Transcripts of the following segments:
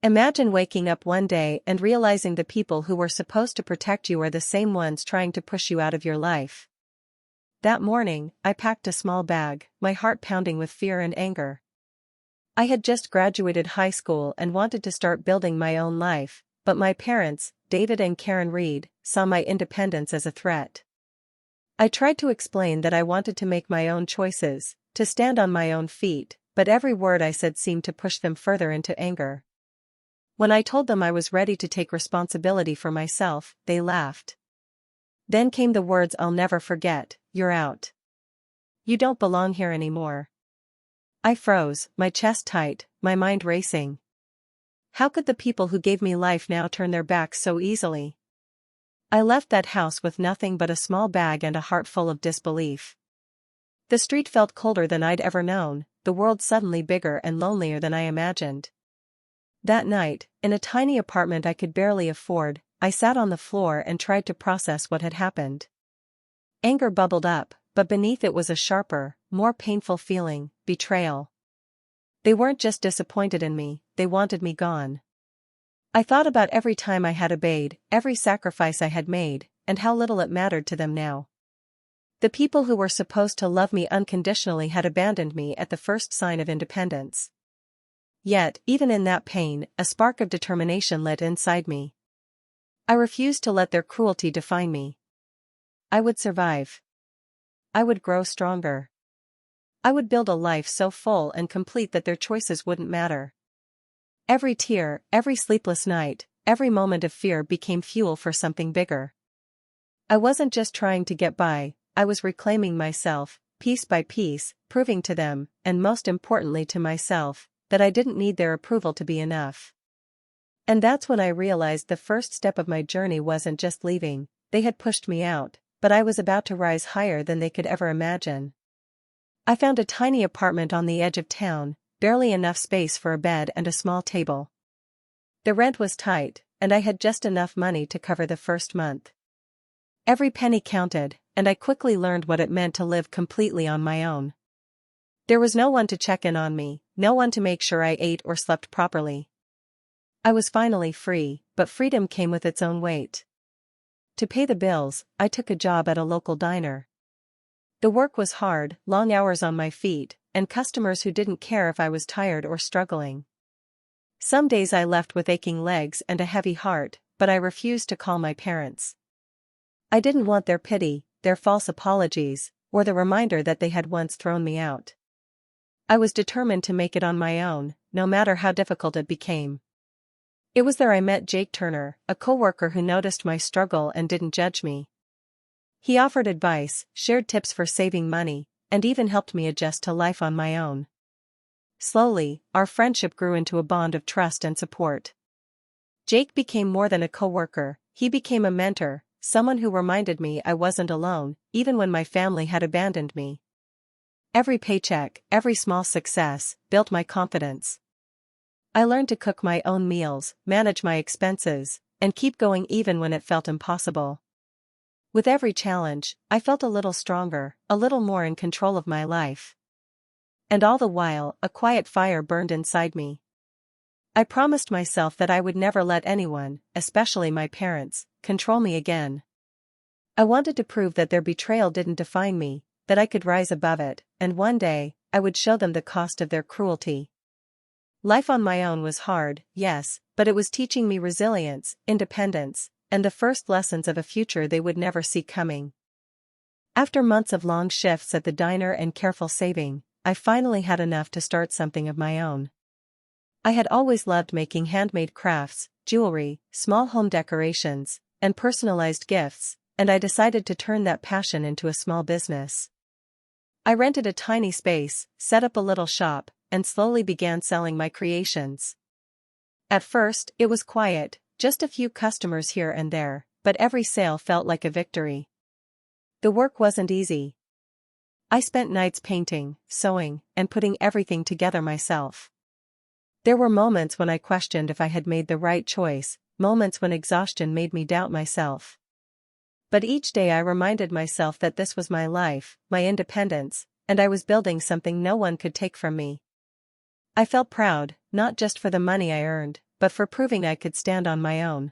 Imagine waking up one day and realizing the people who were supposed to protect you are the same ones trying to push you out of your life. That morning, I packed a small bag, my heart pounding with fear and anger. I had just graduated high school and wanted to start building my own life, but my parents, David and Karen Reed, saw my independence as a threat. I tried to explain that I wanted to make my own choices, to stand on my own feet, but every word I said seemed to push them further into anger. When I told them I was ready to take responsibility for myself, they laughed. Then came the words I'll never forget: "You're out. You don't belong here anymore." I froze, my chest tight, my mind racing. How could the people who gave me life now turn their backs so easily? I left that house with nothing but a small bag and a heart full of disbelief. The street felt colder than I'd ever known, the world suddenly bigger and lonelier than I imagined. That night, in a tiny apartment I could barely afford, I sat on the floor and tried to process what had happened. Anger bubbled up, but beneath it was a sharper, more painful feeling: betrayal. They weren't just disappointed in me, they wanted me gone. I thought about every time I had obeyed, every sacrifice I had made, and how little it mattered to them now. The people who were supposed to love me unconditionally had abandoned me at the first sign of independence. Yet, even in that pain, a spark of determination lit inside me. I refused to let their cruelty define me. I would survive. I would grow stronger. I would build a life so full and complete that their choices wouldn't matter. Every tear, every sleepless night, every moment of fear became fuel for something bigger. I wasn't just trying to get by, I was reclaiming myself, piece by piece, proving to them, and most importantly to myself, that I didn't need their approval to be enough. And that's when I realized the first step of my journey wasn't just leaving. They had pushed me out, but I was about to rise higher than they could ever imagine. I found a tiny apartment on the edge of town, barely enough space for a bed and a small table. The rent was tight, and I had just enough money to cover the first month. Every penny counted, and I quickly learned what it meant to live completely on my own. There was no one to check in on me, no one to make sure I ate or slept properly. I was finally free, but freedom came with its own weight. To pay the bills, I took a job at a local diner. The work was hard, long hours on my feet, and customers who didn't care if I was tired or struggling. Some days I left with aching legs and a heavy heart, but I refused to call my parents. I didn't want their pity, their false apologies, or the reminder that they had once thrown me out. I was determined to make it on my own, no matter how difficult it became. It was there I met Jake Turner, a coworker who noticed my struggle and didn't judge me. He offered advice, shared tips for saving money, and even helped me adjust to life on my own. Slowly, our friendship grew into a bond of trust and support. Jake became more than a coworker, he became a mentor, someone who reminded me I wasn't alone, even when my family had abandoned me. Every paycheck, every small success, built my confidence. I learned to cook my own meals, manage my expenses, and keep going even when it felt impossible. With every challenge, I felt a little stronger, a little more in control of my life. And all the while, a quiet fire burned inside me. I promised myself that I would never let anyone, especially my parents, control me again. I wanted to prove that their betrayal didn't define me, that I could rise above it, and one day, I would show them the cost of their cruelty. Life on my own was hard, yes, but it was teaching me resilience, independence, and the first lessons of a future they would never see coming. After months of long shifts at the diner and careful saving, I finally had enough to start something of my own. I had always loved making handmade crafts, jewelry, small home decorations, and personalized gifts, and I decided to turn that passion into a small business. I rented a tiny space, set up a little shop, and slowly began selling my creations. At first, it was quiet, just a few customers here and there, but every sale felt like a victory. The work wasn't easy. I spent nights painting, sewing, and putting everything together myself. There were moments when I questioned if I had made the right choice, moments when exhaustion made me doubt myself. But each day I reminded myself that this was my life, my independence, and I was building something no one could take from me. I felt proud, not just for the money I earned, but for proving I could stand on my own.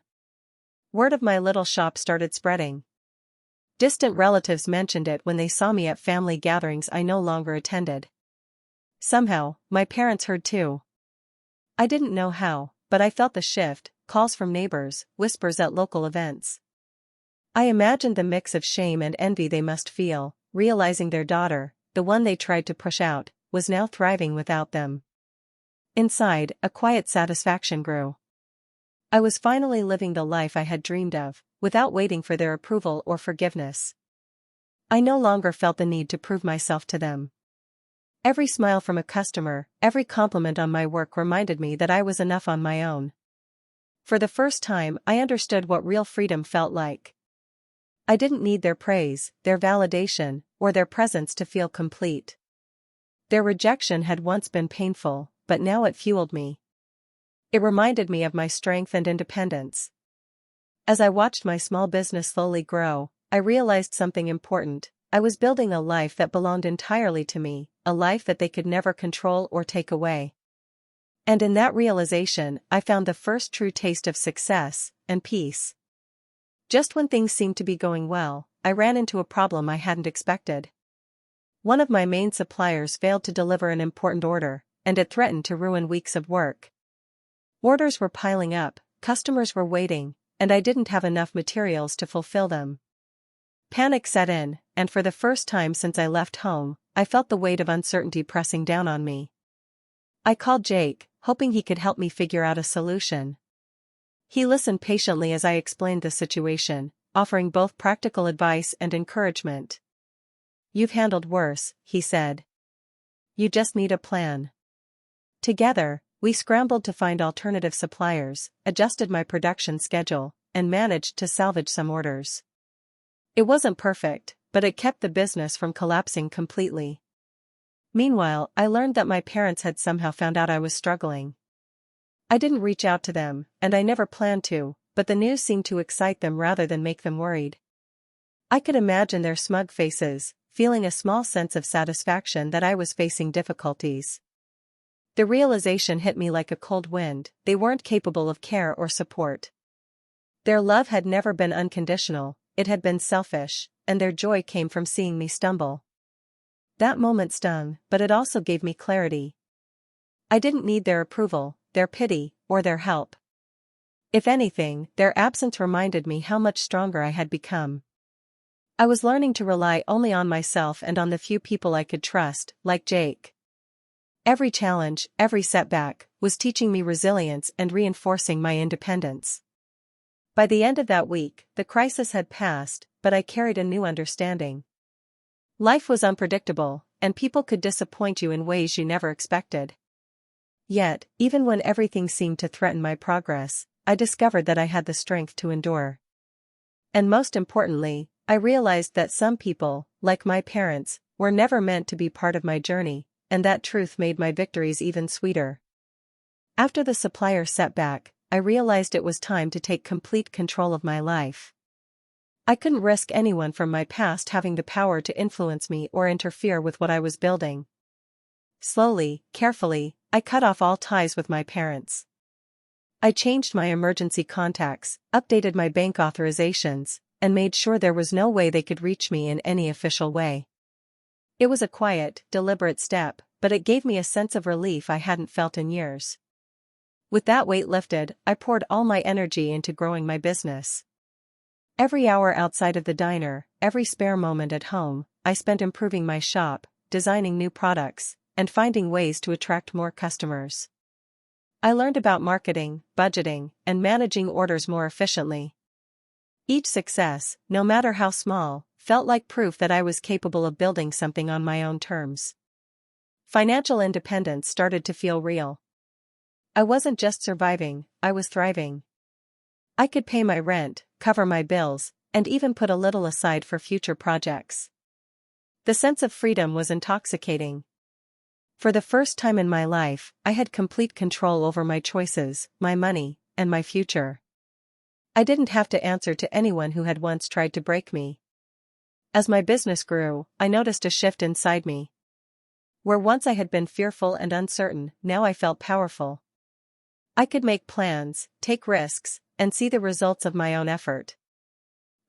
Word of my little shop started spreading. Distant relatives mentioned it when they saw me at family gatherings I no longer attended. Somehow, my parents heard too. I didn't know how, but I felt the shift: calls from neighbors, whispers at local events. I imagined the mix of shame and envy they must feel, realizing their daughter, the one they tried to push out, was now thriving without them. Inside, a quiet satisfaction grew. I was finally living the life I had dreamed of, without waiting for their approval or forgiveness. I no longer felt the need to prove myself to them. Every smile from a customer, every compliment on my work reminded me that I was enough on my own. For the first time, I understood what real freedom felt like. I didn't need their praise, their validation, or their presence to feel complete. Their rejection had once been painful, but now it fueled me. It reminded me of my strength and independence. As I watched my small business slowly grow, I realized something important: I was building a life that belonged entirely to me, a life that they could never control or take away. And in that realization, I found the first true taste of success and peace. Just when things seemed to be going well, I ran into a problem I hadn't expected. One of my main suppliers failed to deliver an important order, and it threatened to ruin weeks of work. Orders were piling up, customers were waiting, and I didn't have enough materials to fulfill them. Panic set in, and for the first time since I left home, I felt the weight of uncertainty pressing down on me. I called Jake, hoping he could help me figure out a solution. He listened patiently as I explained the situation, offering both practical advice and encouragement. "You've handled worse," he said. "You just need a plan." Together, we scrambled to find alternative suppliers, adjusted my production schedule, and managed to salvage some orders. It wasn't perfect, but it kept the business from collapsing completely. Meanwhile, I learned that my parents had somehow found out I was struggling. I didn't reach out to them, and I never planned to, but the news seemed to excite them rather than make them worried. I could imagine their smug faces, feeling a small sense of satisfaction that I was facing difficulties. The realization hit me like a cold wind: they weren't capable of care or support. Their love had never been unconditional, it had been selfish, and their joy came from seeing me stumble. That moment stung, but it also gave me clarity. I didn't need their approval, their pity, or their help. If anything, their absence reminded me how much stronger I had become. I was learning to rely only on myself and on the few people I could trust, like Jake. Every challenge, every setback, was teaching me resilience and reinforcing my independence. By the end of that week, the crisis had passed, but I carried a new understanding. Life was unpredictable, and people could disappoint you in ways you never expected. Yet, even when everything seemed to threaten my progress, I discovered that I had the strength to endure. And most importantly, I realized that some people, like my parents, were never meant to be part of my journey, and that truth made my victories even sweeter. After the supplier setback, I realized it was time to take complete control of my life. I couldn't risk anyone from my past having the power to influence me or interfere with what I was building. Slowly, carefully, I cut off all ties with my parents. I changed my emergency contacts, updated my bank authorizations, and made sure there was no way they could reach me in any official way. It was a quiet, deliberate step, but it gave me a sense of relief I hadn't felt in years. With that weight lifted, I poured all my energy into growing my business. Every hour outside of the diner, every spare moment at home, I spent improving my shop, designing new products, and finding ways to attract more customers. I learned about marketing, budgeting, and managing orders more efficiently. Each success, no matter how small, felt like proof that I was capable of building something on my own terms. Financial independence started to feel real. I wasn't just surviving, I was thriving. I could pay my rent, cover my bills, and even put a little aside for future projects. The sense of freedom was intoxicating. For the first time in my life, I had complete control over my choices, my money, and my future. I didn't have to answer to anyone who had once tried to break me. As my business grew, I noticed a shift inside me. Where once I had been fearful and uncertain, now I felt powerful. I could make plans, take risks, and see the results of my own effort.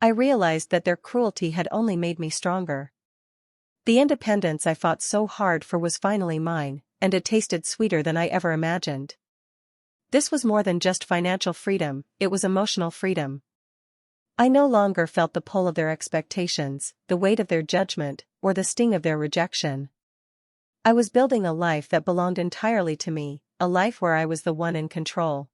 I realized that their cruelty had only made me stronger. The independence I fought so hard for was finally mine, and it tasted sweeter than I ever imagined. This was more than just financial freedom, it was emotional freedom. I no longer felt the pull of their expectations, the weight of their judgment, or the sting of their rejection. I was building a life that belonged entirely to me, a life where I was the one in control.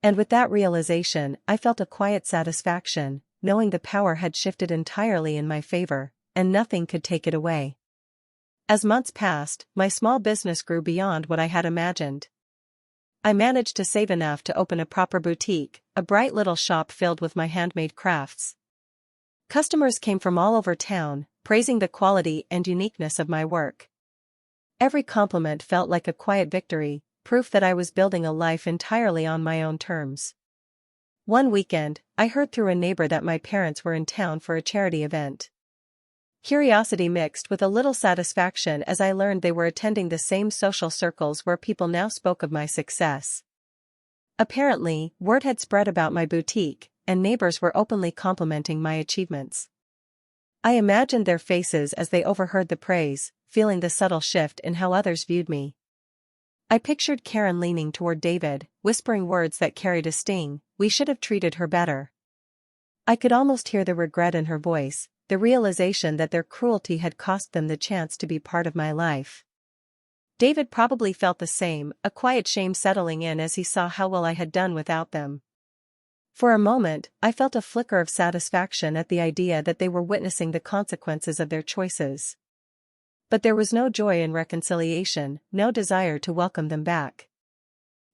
And with that realization, I felt a quiet satisfaction, knowing the power had shifted entirely in my favor, and nothing could take it away. As months passed, my small business grew beyond what I had imagined. I managed to save enough to open a proper boutique, a bright little shop filled with my handmade crafts. Customers came from all over town, praising the quality and uniqueness of my work. Every compliment felt like a quiet victory, proof that I was building a life entirely on my own terms. One weekend, I heard through a neighbor that my parents were in town for a charity event. Curiosity mixed with a little satisfaction as I learned they were attending the same social circles where people now spoke of my success. Apparently, word had spread about my boutique, and neighbors were openly complimenting my achievements. I imagined their faces as they overheard the praise, feeling the subtle shift in how others viewed me. I pictured Karen leaning toward David, whispering words that carried a sting, "We should have treated her better." I could almost hear the regret in her voice, the realization that their cruelty had cost them the chance to be part of my life. David probably felt the same, a quiet shame settling in as he saw how well I had done without them. For a moment, I felt a flicker of satisfaction at the idea that they were witnessing the consequences of their choices. But there was no joy in reconciliation, no desire to welcome them back.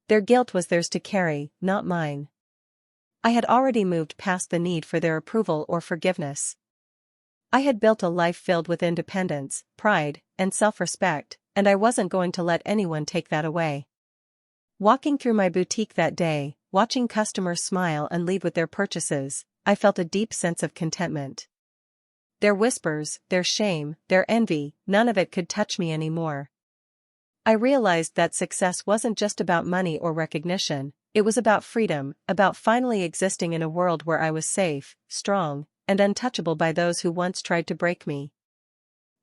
Their guilt was theirs to carry, not mine. I had already moved past the need for their approval or forgiveness. I had built a life filled with independence, pride, and self-respect, and I wasn't going to let anyone take that away. Walking through my boutique that day, watching customers smile and leave with their purchases, I felt a deep sense of contentment. Their whispers, their shame, their envy, none of it could touch me anymore. I realized that success wasn't just about money or recognition, it was about freedom, about finally existing in a world where I was safe, strong, and untouchable by those who once tried to break me.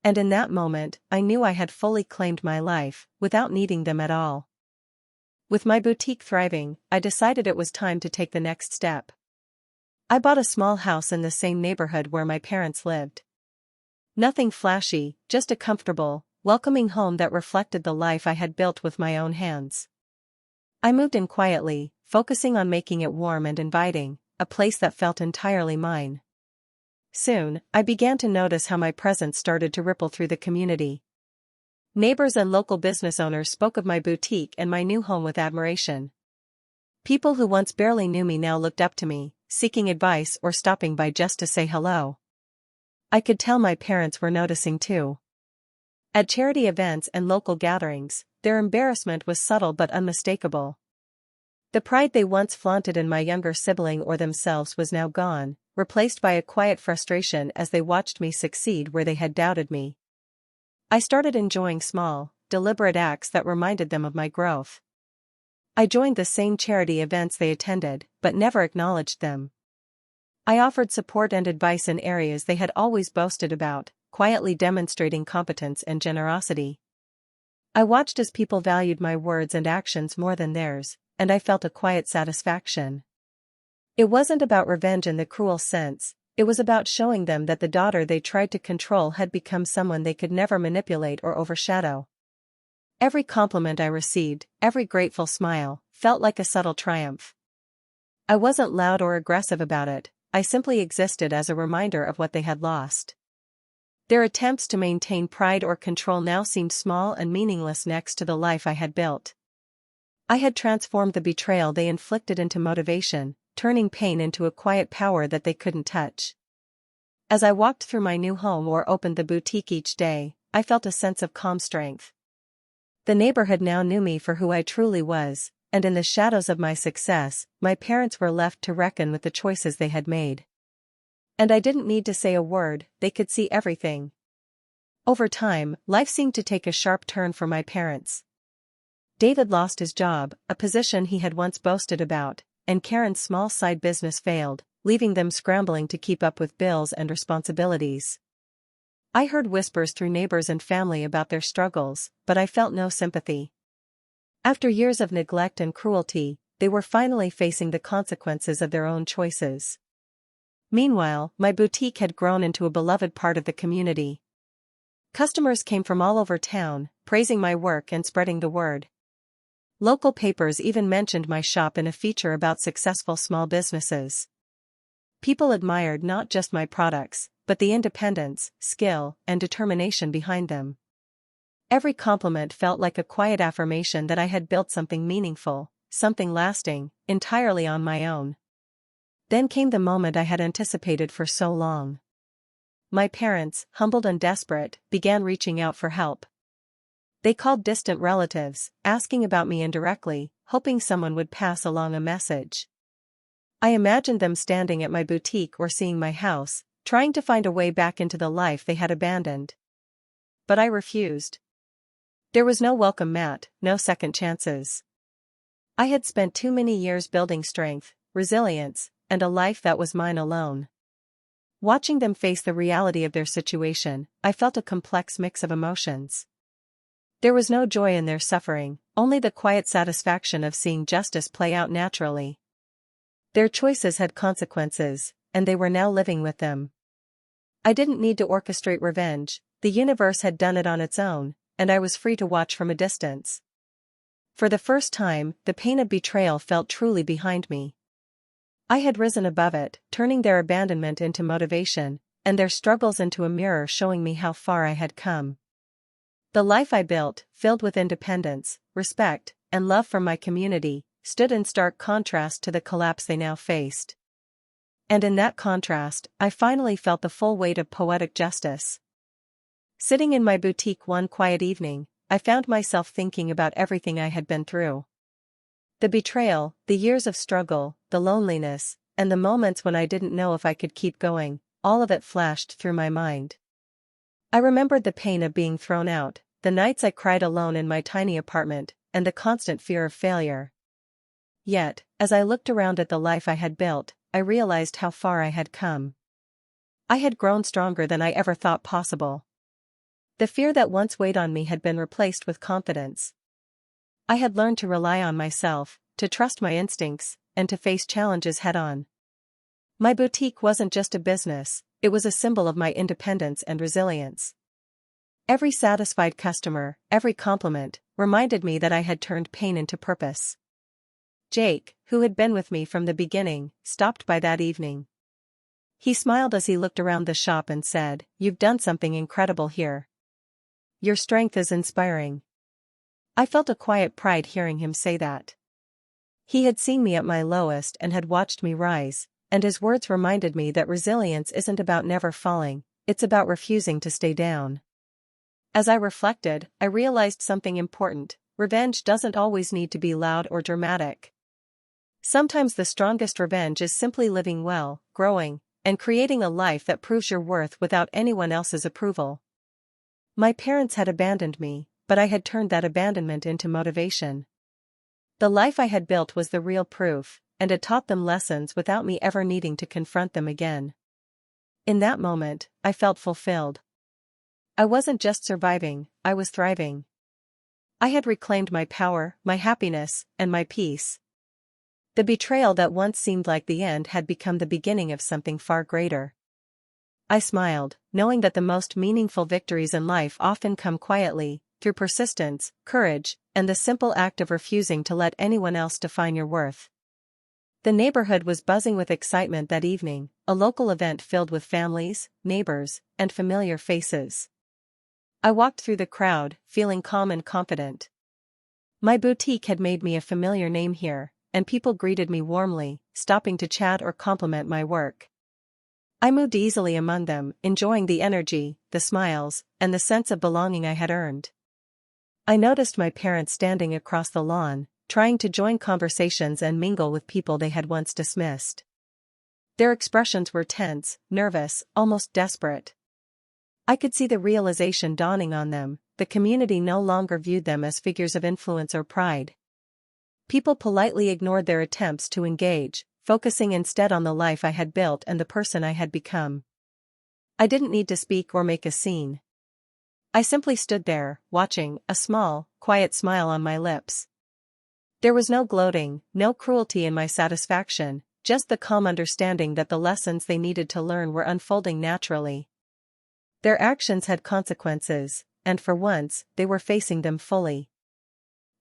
And in that moment, I knew I had fully claimed my life, without needing them at all. With my boutique thriving, I decided it was time to take the next step. I bought a small house in the same neighborhood where my parents lived. Nothing flashy, just a comfortable, welcoming home that reflected the life I had built with my own hands. I moved in quietly, focusing on making it warm and inviting, a place that felt entirely mine. Soon, I began to notice how my presence started to ripple through the community. Neighbors and local business owners spoke of my boutique and my new home with admiration. People who once barely knew me now looked up to me, seeking advice or stopping by just to say hello. I could tell my parents were noticing too. At charity events and local gatherings, their embarrassment was subtle but unmistakable. The pride they once flaunted in my younger sibling or themselves was now gone, replaced by a quiet frustration as they watched me succeed where they had doubted me. I started enjoying small, deliberate acts that reminded them of my growth. I joined the same charity events they attended, but never acknowledged them. I offered support and advice in areas they had always boasted about, quietly demonstrating competence and generosity. I watched as people valued my words and actions more than theirs, and I felt a quiet satisfaction. It wasn't about revenge in the cruel sense, it was about showing them that the daughter they tried to control had become someone they could never manipulate or overshadow. Every compliment I received, every grateful smile, felt like a subtle triumph. I wasn't loud or aggressive about it, I simply existed as a reminder of what they had lost. Their attempts to maintain pride or control now seemed small and meaningless next to the life I had built. I had transformed the betrayal they inflicted into motivation, turning pain into a quiet power that they couldn't touch. As I walked through my new home or opened the boutique each day, I felt a sense of calm strength. The neighborhood now knew me for who I truly was, and in the shadows of my success, my parents were left to reckon with the choices they had made. And I didn't need to say a word, they could see everything. Over time, life seemed to take a sharp turn for my parents. David lost his job, a position he had once boasted about, and Karen's small side business failed, leaving them scrambling to keep up with bills and responsibilities. I heard whispers through neighbors and family about their struggles, but I felt no sympathy. After years of neglect and cruelty, they were finally facing the consequences of their own choices. Meanwhile, my boutique had grown into a beloved part of the community. Customers came from all over town, praising my work and spreading the word. Local papers even mentioned my shop in a feature about successful small businesses. People admired not just my products, but the independence, skill, and determination behind them. Every compliment felt like a quiet affirmation that I had built something meaningful, something lasting, entirely on my own. Then came the moment I had anticipated for so long. My parents, humbled and desperate, began reaching out for help. They called distant relatives, asking about me indirectly, hoping someone would pass along a message. I imagined them standing at my boutique or seeing my house, trying to find a way back into the life they had abandoned. But I refused. There was no welcome mat, no second chances. I had spent too many years building strength, resilience, and a life that was mine alone. Watching them face the reality of their situation, I felt a complex mix of emotions. There was no joy in their suffering, only the quiet satisfaction of seeing justice play out naturally. Their choices had consequences, and they were now living with them. I didn't need to orchestrate revenge, the universe had done it on its own, and I was free to watch from a distance. For the first time, the pain of betrayal felt truly behind me. I had risen above it, turning their abandonment into motivation, and their struggles into a mirror showing me how far I had come. The life I built, filled with independence, respect, and love for my community, stood in stark contrast to the collapse they now faced. And in that contrast, I finally felt the full weight of poetic justice. Sitting in my boutique one quiet evening, I found myself thinking about everything I had been through. The betrayal, the years of struggle, the loneliness, and the moments when I didn't know if I could keep going, all of it flashed through my mind. I remembered the pain of being thrown out, the nights I cried alone in my tiny apartment, and the constant fear of failure. Yet, as I looked around at the life I had built, I realized how far I had come. I had grown stronger than I ever thought possible. The fear that once weighed on me had been replaced with confidence. I had learned to rely on myself, to trust my instincts, and to face challenges head-on. My boutique wasn't just a business, it was a symbol of my independence and resilience. Every satisfied customer, every compliment, reminded me that I had turned pain into purpose. Jake, who had been with me from the beginning, stopped by that evening. He smiled as he looked around the shop and said, "You've done something incredible here. Your strength is inspiring." I felt a quiet pride hearing him say that. He had seen me at my lowest and had watched me rise, and his words reminded me that resilience isn't about never falling, it's about refusing to stay down. As I reflected, I realized something important: revenge doesn't always need to be loud or dramatic. Sometimes the strongest revenge is simply living well, growing, and creating a life that proves your worth without anyone else's approval. My parents had abandoned me, but I had turned that abandonment into motivation. The life I had built was the real proof, and it taught them lessons without me ever needing to confront them again. In that moment, I felt fulfilled. I wasn't just surviving, I was thriving. I had reclaimed my power, my happiness, and my peace. The betrayal that once seemed like the end had become the beginning of something far greater. I smiled, knowing that the most meaningful victories in life often come quietly, through persistence, courage, and the simple act of refusing to let anyone else define your worth. The neighborhood was buzzing with excitement that evening, a local event filled with families, neighbors, and familiar faces. I walked through the crowd, feeling calm and confident. My boutique had made me a familiar name here, and people greeted me warmly, stopping to chat or compliment my work. I moved easily among them, enjoying the energy, the smiles, and the sense of belonging I had earned. I noticed my parents standing across the lawn, trying to join conversations and mingle with people they had once dismissed. Their expressions were tense, nervous, almost desperate. I could see the realization dawning on them. The community no longer viewed them as figures of influence or pride. People politely ignored their attempts to engage, focusing instead on the life I had built and the person I had become. I didn't need to speak or make a scene. I simply stood there, watching, a small, quiet smile on my lips. There was no gloating, no cruelty in my satisfaction, just the calm understanding that the lessons they needed to learn were unfolding naturally. Their actions had consequences, and for once, they were facing them fully.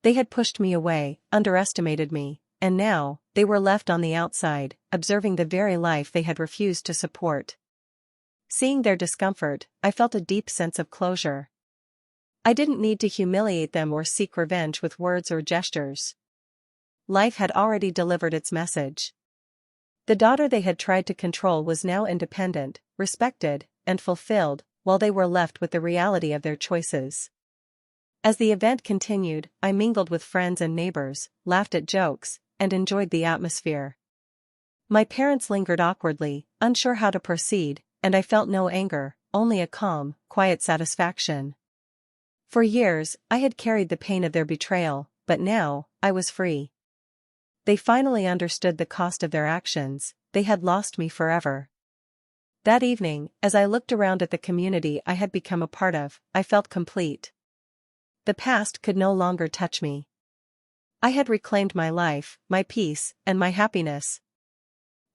They had pushed me away, underestimated me, and now, they were left on the outside, observing the very life they had refused to support. Seeing their discomfort, I felt a deep sense of closure. I didn't need to humiliate them or seek revenge with words or gestures. Life had already delivered its message. The daughter they had tried to control was now independent, respected, and fulfilled, while they were left with the reality of their choices. As the event continued, I mingled with friends and neighbors, laughed at jokes, and enjoyed the atmosphere. My parents lingered awkwardly, unsure how to proceed, and I felt no anger, only a calm, quiet satisfaction. For years, I had carried the pain of their betrayal, but now, I was free. They finally understood the cost of their actions. They had lost me forever. That evening, as I looked around at the community I had become a part of, I felt complete. The past could no longer touch me. I had reclaimed my life, my peace, and my happiness.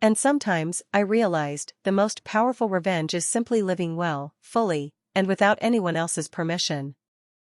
And sometimes, I realized, the most powerful revenge is simply living well, fully, and without anyone else's permission.